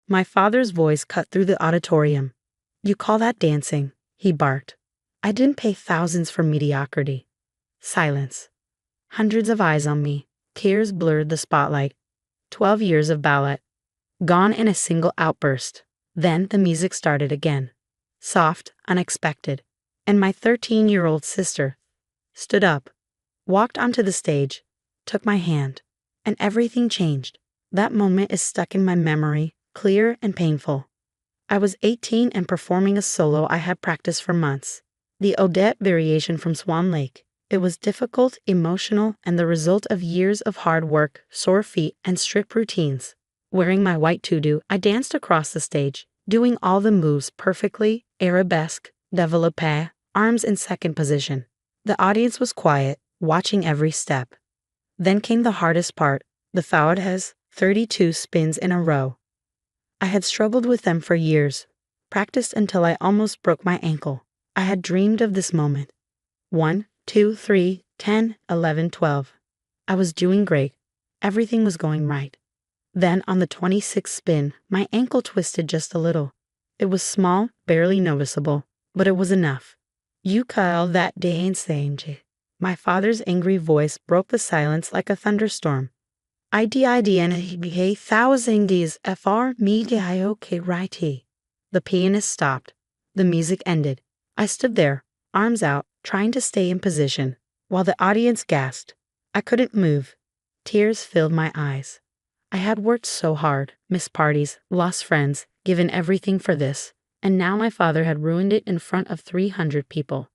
My father's voice cut through the auditorium. "You call that dancing?" he barked. "I didn't pay thousands for mediocrity." Silence. Hundreds of eyes on me. Tears blurred the spotlight. 12 years of ballet. Gone in a single outburst. Then the music started again. Soft, unexpected. And my 13-year-old sister stood up, walked onto the stage, took my hand, and everything changed. That moment is stuck in my memory, clear and painful. I was 18 and performing a solo I had practiced for months. The Odette variation from Swan Lake. It was difficult, emotional, and the result of years of hard work, sore feet, and strict routines. Wearing my white tutu, I danced across the stage, doing all the moves perfectly, arabesque, développé, arms in second position. The audience was quiet, watching every step. Then came the hardest part, the faudes, 32 spins in a row. I had struggled with them for years, practiced until I almost broke my ankle. I had dreamed of this moment. 1, 2, 3, 10, 11, 12. I was doing great. Everything was going right. Then on the 26th spin, my ankle twisted just a little. It was small, barely noticeable, but it was enough. "You call that dancing?" My father's angry voice broke the silence like a thunderstorm. "IDIDNHBA thousand Ds FR MEDIOK righty." The pianist stopped. The music ended. I stood there, arms out, trying to stay in position, while the audience gasped. I couldn't move. Tears filled my eyes. I had worked so hard, missed parties, lost friends, given everything for this, and now my father had ruined it in front of 300 people.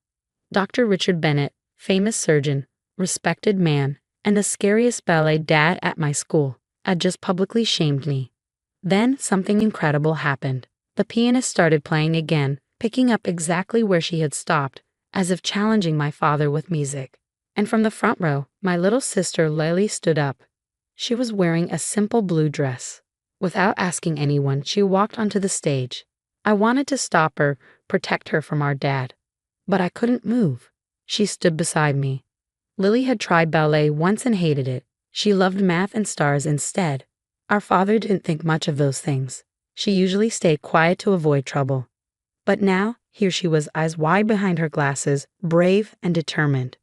Dr. Richard Bennett, famous surgeon, respected man, and the scariest ballet dad at my school, had just publicly shamed me. Then something incredible happened. The pianist started playing again, picking up exactly where she had stopped, as if challenging my father with music. And from the front row, my little sister Lily stood up. She was wearing a simple blue dress. Without asking anyone, she walked onto the stage. I wanted to stop her, protect her from our dad. But I couldn't move. She stood beside me. Lily had tried ballet once and hated it. She loved math and stars instead. Our father didn't think much of those things. She usually stayed quiet to avoid trouble. But now, here she was, eyes wide behind her glasses, brave and determined.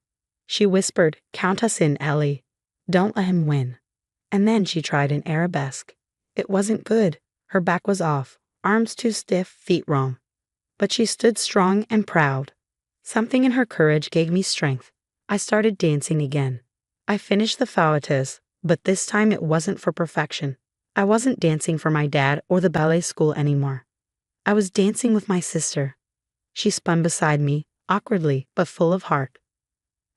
She whispered, "Count us in, Ellie. Don't let him win." And then she tried an arabesque. It wasn't good. Her back was off, arms too stiff, feet wrong. But she stood strong and proud. Something in her courage gave me strength. I started dancing again. I finished the faudes, but this time it wasn't for perfection. I wasn't dancing for my dad or the ballet school anymore. I was dancing with my sister. She spun beside me, awkwardly but full of heart.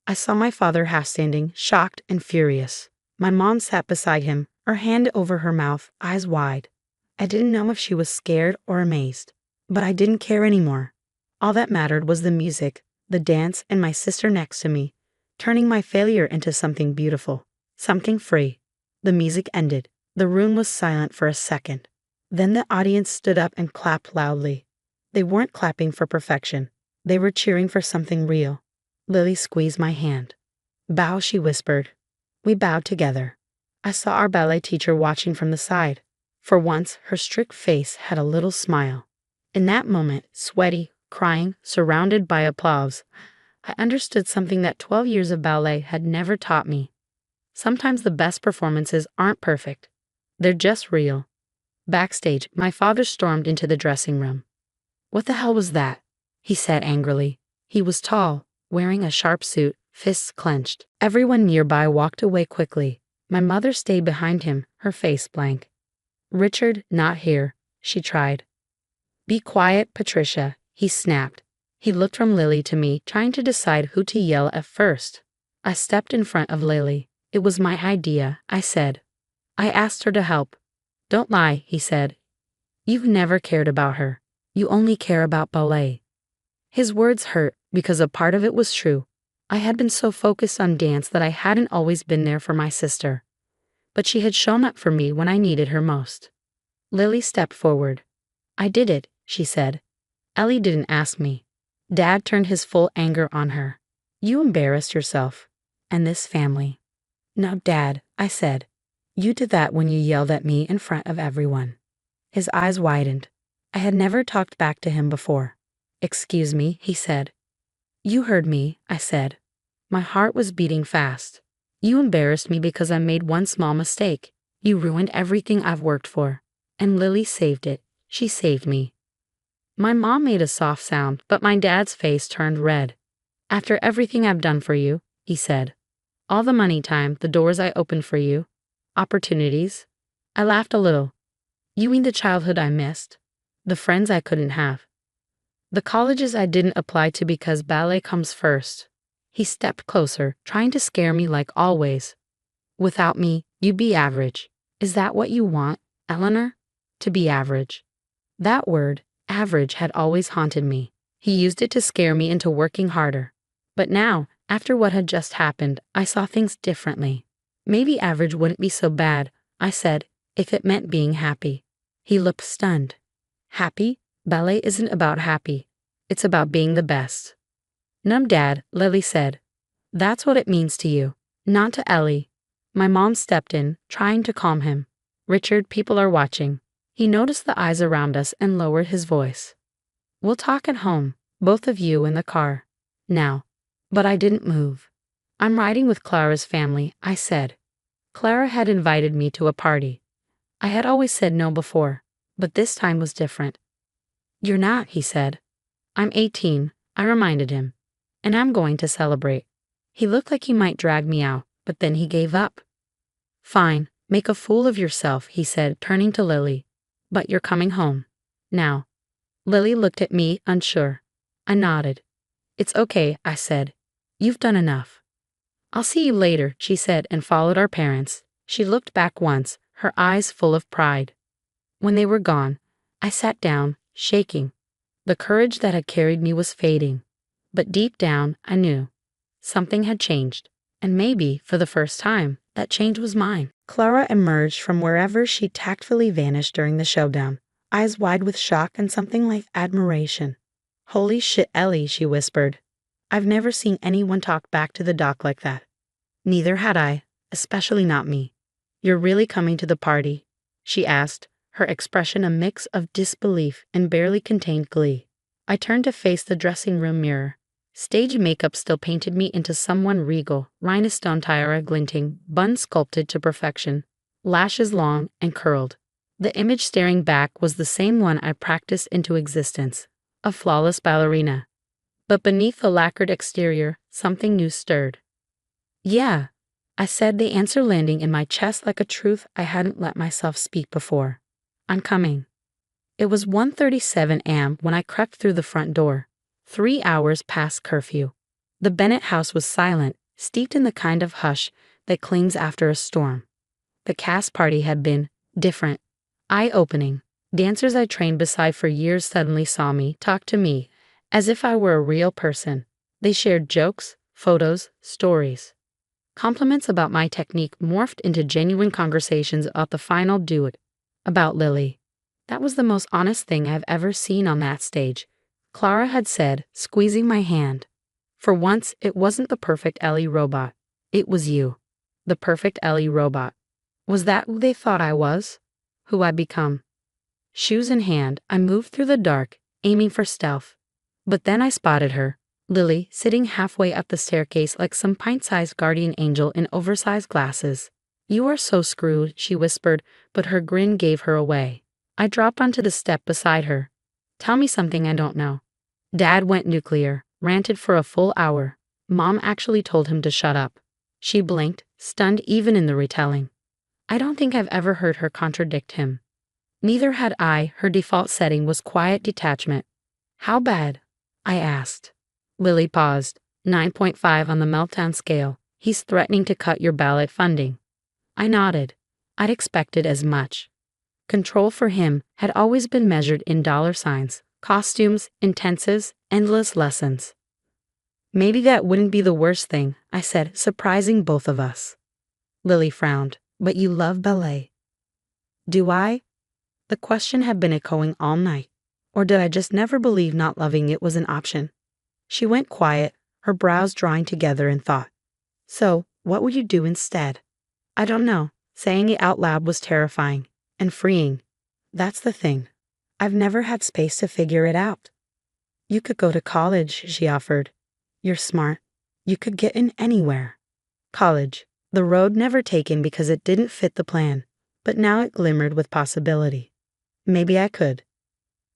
I saw my father half standing, shocked and furious. My mom sat beside him, her hand over her mouth, eyes wide. I didn't know if she was scared or amazed, but I didn't care anymore. All that mattered was the music, the dance, and my sister next to me, turning my failure into something beautiful, something free. The music ended. The room was silent for a second. Then the audience stood up and clapped loudly. They weren't clapping for perfection. They were cheering for something real. Lily squeezed my hand. "Bow," she whispered. We bowed together. I saw our ballet teacher watching from the side. For once, her strict face had a little smile. In that moment, sweaty, crying, surrounded by applause, I understood something that 12 years of ballet had never taught me. Sometimes the best performances aren't perfect. They're just real. Backstage, my father stormed into the dressing room. "What the hell was that?" he said angrily. He was tall, wearing a sharp suit, fists clenched. Everyone nearby walked away quickly. My mother stayed behind him, her face blank. "Richard, not here," she tried. "Be quiet, Patricia," he snapped. He looked from Lily to me, trying to decide who to yell at first. I stepped in front of Lily. "It was my idea," I said. "I asked her to help." "Don't lie," he said. "You've never cared about her. You only care about ballet." His words hurt because a part of it was true. I had been so focused on dance that I hadn't always been there for my sister. But she had shown up for me when I needed her most. Lily stepped forward. "I did it," she said. "Ellie didn't ask me." Dad turned his full anger on her. "You embarrassed yourself. And this family." "No, Dad," I said. "You did that when you yelled at me in front of everyone." His eyes widened. I had never talked back to him before. "Excuse me," he said. "You heard me," I said. My heart was beating fast. "You embarrassed me because I made one small mistake. You ruined everything I've worked for. And Lily saved it. She saved me." My mom made a soft sound, but my dad's face turned red. "After everything I've done for you," he said. "All the money, time, the doors I opened for you. Opportunities." I laughed a little. "You mean the childhood I missed? The friends I couldn't have? The colleges I didn't apply to because ballet comes first?" He stepped closer, trying to scare me like always. "Without me, you'd be average. Is that what you want, Eleanor? To be average?" That word, average, had always haunted me. He used it to scare me into working harder. But now, after what had just happened, I saw things differently. Maybe average wouldn't be so bad, I said, if it meant being happy. He looked stunned. "Happy? Ballet isn't about happy. It's about being the best." "No, Dad," Lily said. "That's what it means to you, not to Ellie." My mom stepped in, trying to calm him. "Richard, people are watching." He noticed the eyes around us and lowered his voice. "We'll talk at home, both of you in the car. Now." But I didn't move. "I'm riding with Clara's family," I said. Clara had invited me to a party. I had always said no before, but this time was different. "You're not," he said. "I'm 18, I reminded him. "And I'm going to celebrate." He looked like he might drag me out, but then he gave up. "Fine, make a fool of yourself," he said, turning to Lily. "But you're coming home. Now." Lily looked at me, unsure. I nodded. "It's okay," I said. "You've done enough." "I'll see you later," she said, and followed our parents. She looked back once, her eyes full of pride. When they were gone, I sat down, shaking. The courage that had carried me was fading. But deep down, I knew. Something had changed. And maybe, for the first time, that change was mine. Clara emerged from wherever she tactfully vanished during the showdown, eyes wide with shock and something like admiration. "Holy shit, Ellie," she whispered. "I've never seen anyone talk back to the doc like that." Neither had I, especially not me. "You're really coming to the party?" she asked, her expression a mix of disbelief and barely contained glee. I turned to face the dressing room mirror. Stage makeup still painted me into someone regal, rhinestone tiara glinting, bun sculpted to perfection, lashes long and curled. The image staring back was the same one I practiced into existence, a flawless ballerina. But beneath the lacquered exterior, something new stirred. "Yeah," I said, the answer landing in my chest like a truth I hadn't let myself speak before. "I'm coming." It was 1:37 a.m. when I crept through the front door. 3 hours past curfew. The Bennett house was silent, steeped in the kind of hush that clings after a storm. The cast party had been different, eye-opening. Dancers I trained beside for years suddenly saw me, talked to me, as if I were a real person. They shared jokes, photos, stories. Compliments about my technique morphed into genuine conversations about the final duet, about Lily. That was the most honest thing I've ever seen on that stage, Clara had said, squeezing my hand. "For once, it wasn't the perfect Ellie robot. It was you. The perfect Ellie robot." Was that who they thought I was? Who I'd become? Shoes in hand, I moved through the dark, aiming for stealth. But then I spotted her, Lily, sitting halfway up the staircase like some pint-sized guardian angel in oversized glasses. "You are so screwed," she whispered, but her grin gave her away. I dropped onto the step beside her. "Tell me something I don't know." Dad went nuclear, ranted for a full hour. Mom actually told him to shut up. She blinked, stunned even in the retelling. I don't think I've ever heard her contradict him. Neither had I. Her default setting was quiet detachment. "How bad?" I asked. Lily paused. 9.5 on the meltdown scale. "He's threatening to cut your ballet funding." I nodded. I'd expected as much. Control for him had always been measured in dollar signs, costumes, intensives, endless lessons. "Maybe that wouldn't be the worst thing," I said, surprising both of us. Lily frowned. "But you love ballet." Do I? The question had been echoing all night. Or did I just never believe not loving it was an option? She went quiet, her brows drawing together in thought. "So, what would you do instead?" "I don't know." Saying it out loud was terrifying and freeing. That's the thing. I've never had space to figure it out. You could go to college, she offered. You're smart. You could get in anywhere. College. The road never taken because it didn't fit the plan, but now it glimmered with possibility. Maybe I could.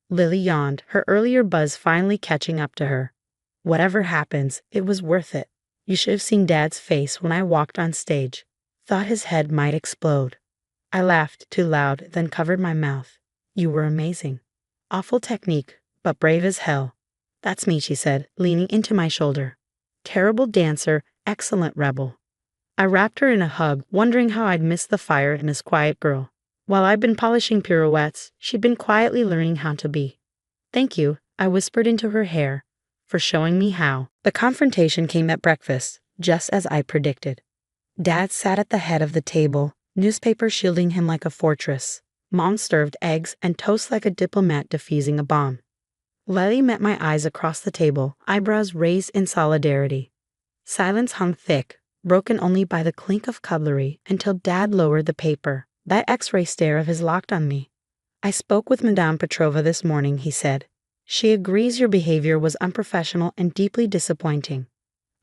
Lily yawned, her earlier buzz finally catching up to her. Whatever happens, it was worth it. You should have seen Dad's face when I walked on stage. Thought his head might explode. I laughed too loud, then covered my mouth. You were amazing. Awful technique, but brave as hell. That's me, she said, leaning into my shoulder. Terrible dancer, excellent rebel. I wrapped her in a hug, wondering how I'd missed the fire in this quiet girl. While I'd been polishing pirouettes, she'd been quietly learning how to be. Thank you, I whispered into her hair, for showing me how. The confrontation came at breakfast, just as I predicted. Dad sat at the head of the table, newspaper shielding him like a fortress. Mom served eggs and toast like a diplomat defusing a bomb. Lily met my eyes across the table, eyebrows raised in solidarity. Silence hung thick, broken only by the clink of cutlery, until Dad lowered the paper. That X-ray stare of his locked on me. I spoke with Madame Petrova this morning, he said. She agrees your behavior was unprofessional and deeply disappointing.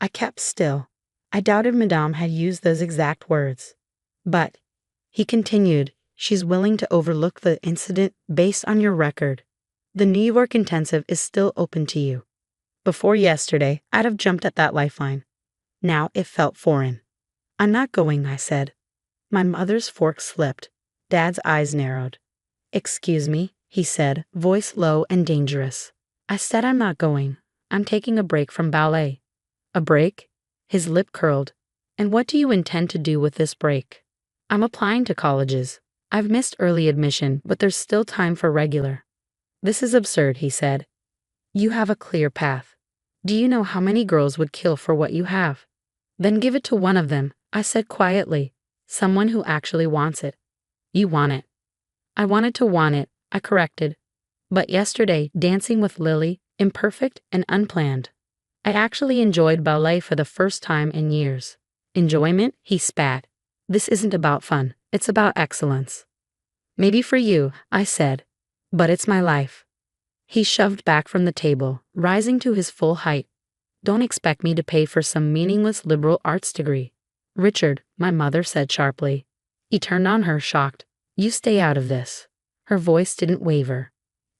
I kept still. I doubted Madame had used those exact words. But, he continued, she's willing to overlook the incident based on your record. The New York intensive is still open to you. Before yesterday, I'd have jumped at that lifeline. Now it felt foreign. I'm not going, I said. My mother's fork slipped. Dad's eyes narrowed. Excuse me, he said, voice low and dangerous. I said I'm not going. I'm taking a break from ballet. A break? His lip curled. And what do you intend to do with this break? I'm applying to colleges. I've missed early admission, but there's still time for regular. This is absurd, he said. You have a clear path. Do you know how many girls would kill for what you have? Then give it to one of them, I said quietly. Someone who actually wants it. You want it. I wanted to want it, I corrected. But yesterday, dancing with Lily, imperfect and unplanned. I actually enjoyed ballet for the first time in years. Enjoyment? He spat. This isn't about fun, it's about excellence. Maybe for you, I said. But it's my life. He shoved back from the table, rising to his full height. Don't expect me to pay for some meaningless liberal arts degree. Richard, my mother said sharply. He turned on her, shocked. You stay out of this. Her voice didn't waver.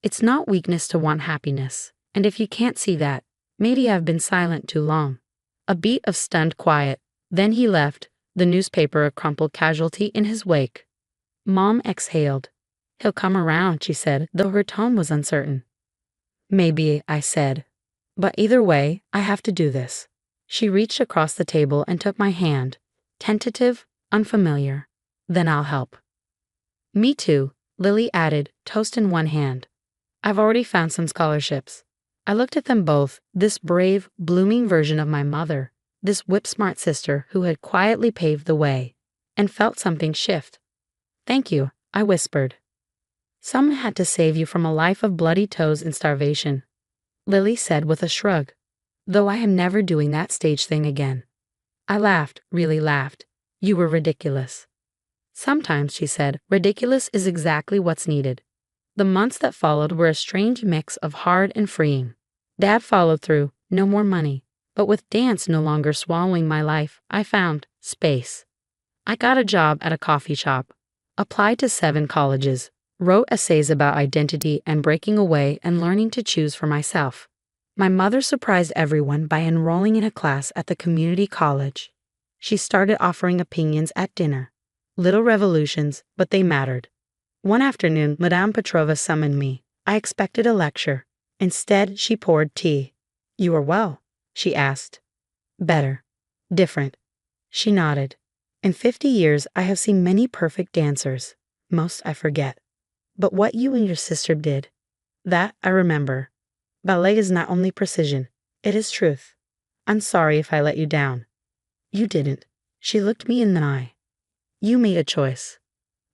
It's not weakness to want happiness, and if you can't see that, maybe I've been silent too long. A beat of stunned quiet. Then he left, the newspaper a crumpled casualty in his wake. Mom exhaled. He'll come around, she said, though her tone was uncertain. Maybe, I said. But either way, I have to do this. She reached across the table and took my hand, tentative, unfamiliar. Then I'll help. Me too, Lily added, toast in one hand. I've already found some scholarships. I looked at them both, this brave, blooming version of my mother, this whip-smart sister who had quietly paved the way, and felt something shift. Thank you, I whispered. Someone had to save you from a life of bloody toes and starvation, Lily said with a shrug, though I am never doing that stage thing again. I laughed, really laughed. You were ridiculous. Sometimes, she said, ridiculous is exactly what's needed. The months that followed were a strange mix of hard and freeing. Dad followed through, no more money. But with dance no longer swallowing my life, I found space. I got a job at a coffee shop, applied to 7 colleges, wrote essays about identity and breaking away and learning to choose for myself. My mother surprised everyone by enrolling in a class at the community college. She started offering opinions at dinner. Little revolutions, but they mattered. One afternoon, Madame Petrova summoned me. I expected a lecture. Instead, she poured tea. You are well, she asked. Better. Different. She nodded. In 50 years, I have seen many perfect dancers. Most I forget. But what you and your sister did, that I remember. Ballet is not only precision, it is truth. I'm sorry if I let you down. You didn't. She looked me in the eye. You made a choice.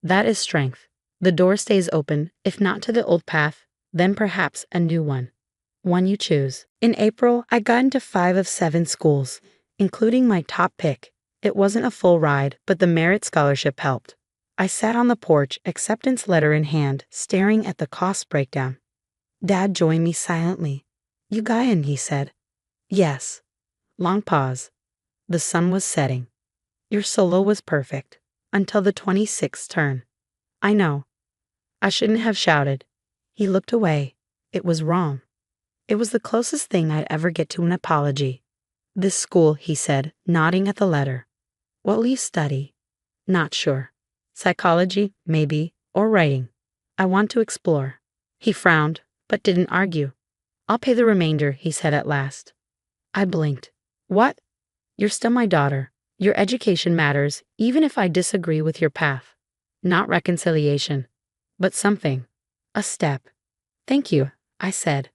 That is strength. The door stays open, if not to the old path, then perhaps a new one. One you choose. In April, I got into 5 of 7 schools, including my top pick. It wasn't a full ride, but the merit scholarship helped. I sat on the porch, acceptance letter in hand, staring at the cost breakdown. Dad joined me silently. "You got in," he said. "Yes." Long pause. The sun was setting. "Your solo was perfect. Until the 26th turn." "I know." I shouldn't have shouted. He looked away. It was wrong. It was the closest thing I'd ever get to an apology. "This school," he said, nodding at the letter. "What'll you study?" "Not sure. Psychology, maybe, or writing. I want to explore." He frowned, but didn't argue. "I'll pay the remainder," he said at last. I blinked. "What?" "You're still my daughter. Your education matters, even if I disagree with your path. Not reconciliation, but something. A step." "Thank you," I said.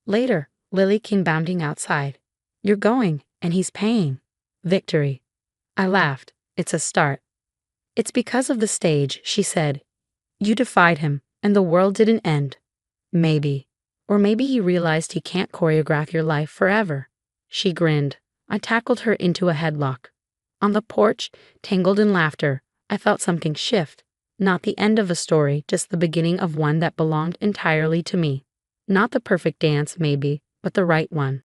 Later, Lily came bounding outside. "You're going, and he's paying." Victory. I laughed. "It's a start." "It's because of the stage," she said. "You defied him, and the world didn't end." Maybe. Or maybe he realized he can't choreograph your life forever. She grinned. I tackled her into a headlock. On the porch, tangled in laughter, I felt something shift. Not the end of a story, just the beginning of one that belonged entirely to me. Not the perfect dance, maybe, but the right one.